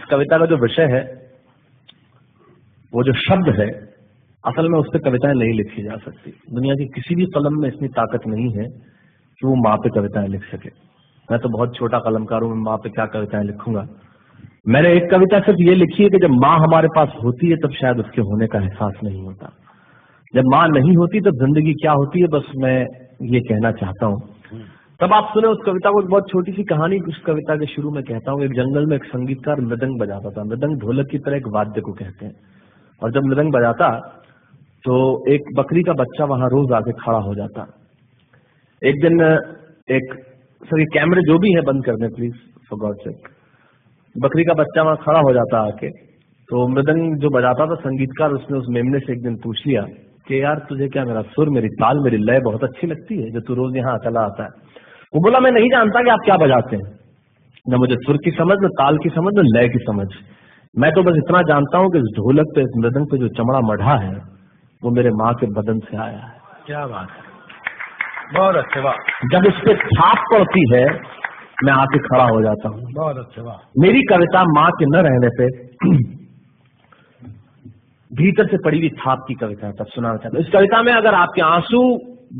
इस कविता का जो विषय है, वो जो शब्द है, असल में उस पर कविताएं नहीं लिखी जा सकती। दुनिया की किसी भी कलम में इतनी ताकत नहीं है कि वो माँ पे कविताएं लिख सके। मैं तो बहुत छोटा कलमकार हूं, मैं माँ पे क्या कविताएं लिखूंगा। मैंने एक कविता सिर्फ ये लिखी है कि जब माँ हमारे पास होती है तब शायद उसके होने का एहसास नहीं होता। जब माँ नहीं होती तब जिंदगी क्या होती है, बस मैं ये कहना चाहता हूँ। तब आप सुने उस कविता को। बहुत छोटी सी कहानी उस कविता के शुरू में कहता हूँ। एक जंगल में एक संगीतकार मृदंग बजाता था। मृदंग ढोलक की तरह एक वाद्य को कहते हैं। और जब मृदंग बजाता तो एक बकरी का बच्चा वहां रोज आके खड़ा हो जाता। एक दिन एक सर, ये कैमरे जो भी है बंद कर दें प्लीज, फॉर गॉड सेक। बकरी का बच्चा वहां खड़ा हो जाता आके। तो मृदंग जो बजाता था संगीतकार, उसने उस मेमने से एक दिन पूछ लिया कि यार तुझे क्या मेरा सुर, मेरी ताल, मेरी लय बहुत अच्छी लगती है जो तू रोज यहाँ चला आता है। वो बोला मैं नहीं जानता कि आप क्या बजाते हैं, न मुझे सुर की समझ, न ताल की समझ, न लय की समझ। मैं तो बस इतना जानता हूँ कि इस ढोलक पे, इस मृदंग पे जो चमड़ा मढ़ा है वो मेरे माँ के बदन से आया है। क्या बात है, बहुत अच्छे, वाह। जब इस पे छाप पड़ती है मैं आके खड़ा हो जाता हूँ। बहुत अच्छे, वाह। मेरी कविता माँ के न रहने पे भीतर से पड़ी हुई छाप की कविता है। तब सुनाना चाहता हूँ। इस कविता में अगर आपके आंसू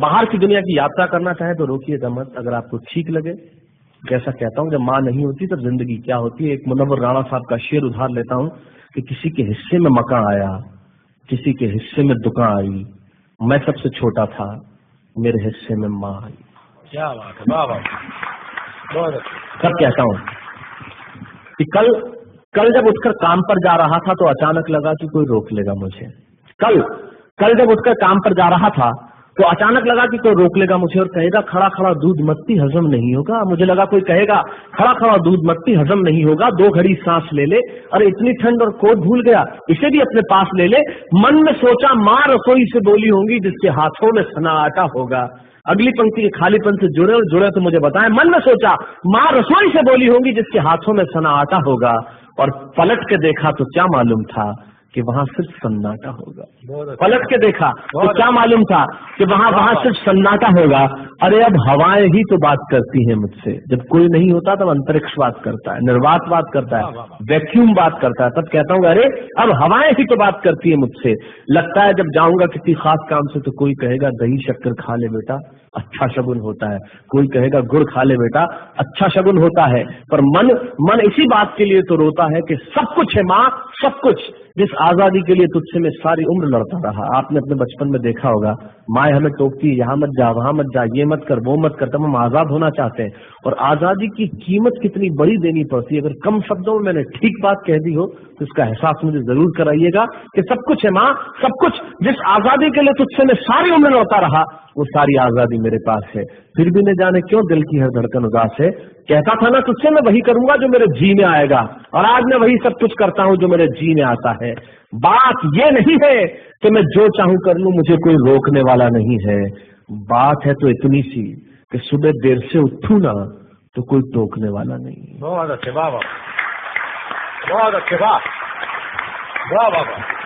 बाहर की दुनिया की यात्रा करना चाहे तो रोकिएगा मत। अगर आपको ठीक लगे, जैसा कहता हूँ, जब माँ नहीं होती तब जिंदगी क्या होती है। एक मुनव्वर राणा साहब का शेर उधार लेता हूँ कि किसी के हिस्से में मकान आया, किसी के हिस्से में दुकान आई, मैं सबसे छोटा था, मेरे हिस्से में माँ आई। क्या बात है, वाह वाह, बहुत अच्छा। तब कहता हूँ कि कल जब उठकर काम पर जा रहा था तो अचानक लगा कि कोई रोक लेगा मुझे। कल जब उठकर काम पर जा रहा था तो अचानक लगा कि कोई रोक लेगा मुझे और कहेगा खड़ा खड़ा दूध मत पी, हजम नहीं होगा। मुझे लगा कोई कहेगा खड़ा खड़ा दूध मत पी, हजम नहीं होगा, 2 घड़ी सांस ले ले, अरे इतनी ठंड और कोट भूल गया, इसे भी अपने पास ले ले। मन में सोचा माँ रसोई से बोली होंगी जिसके हाथों में सना आटा होगा। अगली पंक्ति के खालीपन से जुड़े और जुड़े तो मुझे बताएं। मन में सोचा माँ रसोई से बोली होंगी जिसके हाथों में सना आटा होगा, और पलट के देखा तो क्या मालूम था कि वहां सिर्फ सन्नाटा होगा। पलट के देखा तो क्या मालूम था कि वहां सिर्फ सन्नाटा होगा। अरे अब हवाएं ही तो बात करती हैं मुझसे। जब कोई नहीं होता तब अंतरिक्ष बात करता है, निर्वात बात करता है, वैक्यूम बात करता है। तब कहता हूँ अरे अब हवाएं ही तो बात करती है मुझसे। लगता है जब जाऊंगा किसी खास काम से तो कोई कहेगा दही शक्कर खा ले बेटा, अच्छा शगुन होता है। कोई कहेगा गुड़ खा ले बेटा, अच्छा शगुन होता है। पर मन इसी बात के लिए तो रोता है कि सब कुछ है माँ, सब कुछ, जिस आजादी के लिए तुझसे मैं सारी उम्र लड़ता रहा। आपने अपने बचपन में देखा होगा, माए हमें टोकती है, यहाँ मत जा, वहां मत जा, ये मत कर, वो मत कर। तब हम आजाद होना चाहते हैं और आजादी की कीमत कितनी बड़ी देनी पड़ती है। अगर कम शब्दों में मैंने ठीक बात कह दी हो तो इसका एहसास मुझे जरूर कराइएगा कि सब कुछ है माँ, सब कुछ, जिस आजादी के लिए तुझसे मैं सारी उम्र लड़ता रहा वो सारी आजादी मेरे पास है। फिर भी न जाने क्यों दिल की हर धड़कन उदास है। कहता था ना तुझसे मैं वही करूंगा जो मेरे जी में आएगा, और आज मैं वही सब कुछ करता हूं जो मेरे जी में आता है। बात ये नहीं है कि मैं जो चाहूं कर लूं, मुझे कोई रोकने वाला नहीं है। बात है तो इतनी सी कि सुबह देर से उठूं ना तो कोई टोकने वाला नहीं। बहुत अच्छे, वाह वाह, बहुत अच्छे, वाह वाह वाह।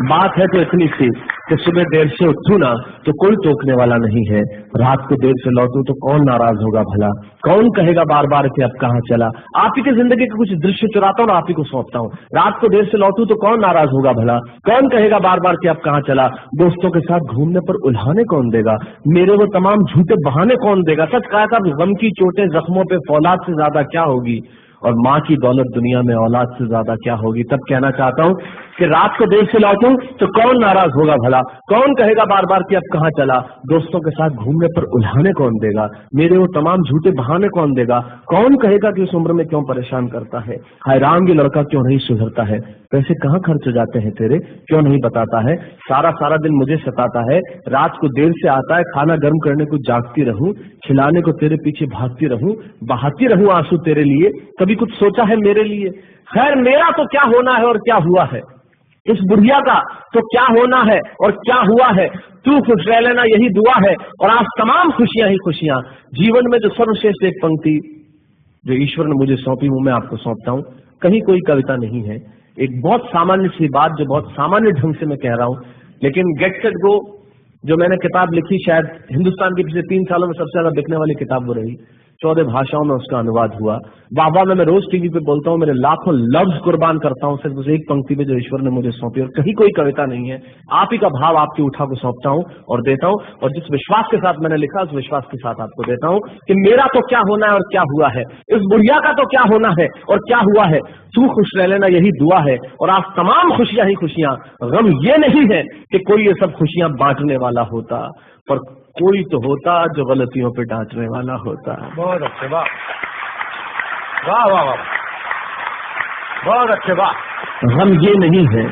बात है तो इतनी सी कि सुबह देर से उठूं ना तो कोई टोकने वाला नहीं है। रात को देर से लौटूं तो कौन नाराज होगा भला, कौन कहेगा बार बार कि अब कहाँ चला। आप ही की जिंदगी के कुछ दृश्य चुराता हूँ, आप ही को सौंपता हूँ। रात को देर से लौटूं तो कौन नाराज होगा भला, कौन कहेगा बार बार कि अब कहाँ चला। दोस्तों के साथ घूमने पर उल्हाने कौन देगा, मेरे वो तमाम झूठे बहाने कौन देगा। सच कहा था, गम की चोटें जख्मों पे फौलाद से ज्यादा क्या होगी, और माँ की दौलत दुनिया में औलाद से ज्यादा क्या होगी। तब कहना चाहता हूँ कि रात को देर से लौटूं तो कौन नाराज होगा भला, कौन कहेगा बार बार कि अब कहाँ चला। दोस्तों के साथ घूमने पर उल्हाने कौन देगा, मेरे वो तमाम झूठे बहाने कौन देगा। कौन कहेगा कि इस उम्र में क्यों परेशान करता है, हाय राम ये लड़का क्यों नहीं सुधरता है। पैसे कहाँ खर्च हो जाते हैं तेरे, क्यों नहीं बताता है। सारा दिन मुझे सताता है, रात को देर से आता है, खाना गर्म करने को जागती रहूं, खिलाने को तेरे पीछे भागती रहूं, बहाती रहूं आंसू तेरे लिए। कभी कुछ सोचा है मेरे लिए। खैर मेरा तो क्या होना है और क्या हुआ है, इस बुढ़िया का तो क्या होना है और क्या हुआ है। तू खुश रह लेना यही दुआ है, और आज तमाम खुशियां ही खुशियां। जीवन में जो सर्वश्रेष्ठ एक पंक्ति जो ईश्वर ने मुझे सौंपी वो मैं आपको सौंपता हूँ। कहीं कोई कविता नहीं है, एक बहुत सामान्य सी बात जो बहुत सामान्य ढंग से मैं कह रहा हूँ। लेकिन गेट सेट गो जो मैंने किताब लिखी, शायद हिंदुस्तान के पिछले 3 सालों में सबसे ज्यादा बिकने वाली किताब वो रही। 14 भाषाओं में उसका अनुवाद हुआ। वाह में मैं रोज टीवी पे बोलता हूँ, मेरे लाखों लफ्ज कुर्बान करता हूँ सिर्फ उस एक पंक्ति पे जो ईश्वर ने मुझे सौंपी, और कहीं कोई कविता नहीं है, आप ही का भाव आपकी उठा को सौंपता हूँ और देता हूँ, और जिस विश्वास के साथ मैंने लिखा उस विश्वास के साथ आपको देता हूँ कि मेरा तो क्या होना है और क्या हुआ है, इस बुढ़िया का तो क्या होना है और क्या हुआ है, तू खुश रह लेना यही दुआ है, और आज तमाम खुशियां ही खुशियां। गम ये नहीं है कि कोई ये सब खुशियां बांटने वाला होता, पर कोई तो होता जो गलतियों पे डांटने वाला होता। बहुत अच्छे, वाह वाह वाह वाह, बहुत अच्छे, वाह। गम ये नहीं है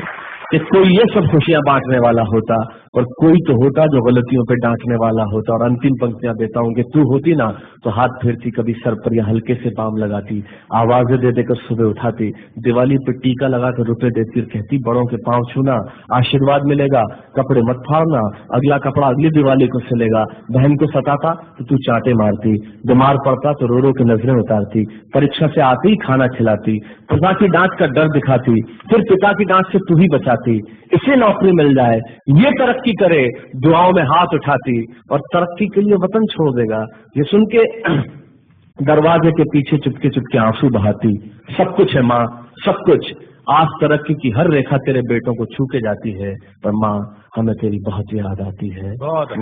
कि कोई ये सब खुशियां बांटने वाला होता, और कोई तो होता जो गलतियों पे डांटने वाला होता। और अंतिम पंक्तियां देता हूं कि तू होती ना तो हाथ फेरती, कभी सर पर या हल्के से बाम लगाती, आवाजें दे देकर सुबह उठाती, दिवाली पे टीका लगाकर रुपए देती और कहती बड़ों के पांव छूना आशीर्वाद मिलेगा, कपड़े मत फाड़ना, अगला कपड़ा अगली दिवाली को सिलेगा। बहन को सताता तो तू चांटे मारती, बीमार पड़ता तो रो रो के नजरें उतारती, परीक्षा से आते ही खाना खिलाती, पिता की डांट का डर दिखाती, फिर पिता की डांट से तू ही बचाती, इसे नौकरी मिल जाए, ये तरक्की करे, दुआओं में हाथ उठाती, और तरक्की के लिए वतन छोड़ देगा। ये सुन के दरवाजे के पीछे चुपके चुपके आंसू बहाती, सब कुछ है माँ, सब कुछ, आज तरक्की की हर रेखा तेरे बेटों को छू के जाती है, पर माँ हमें तेरी बहुत याद आती है। बहुत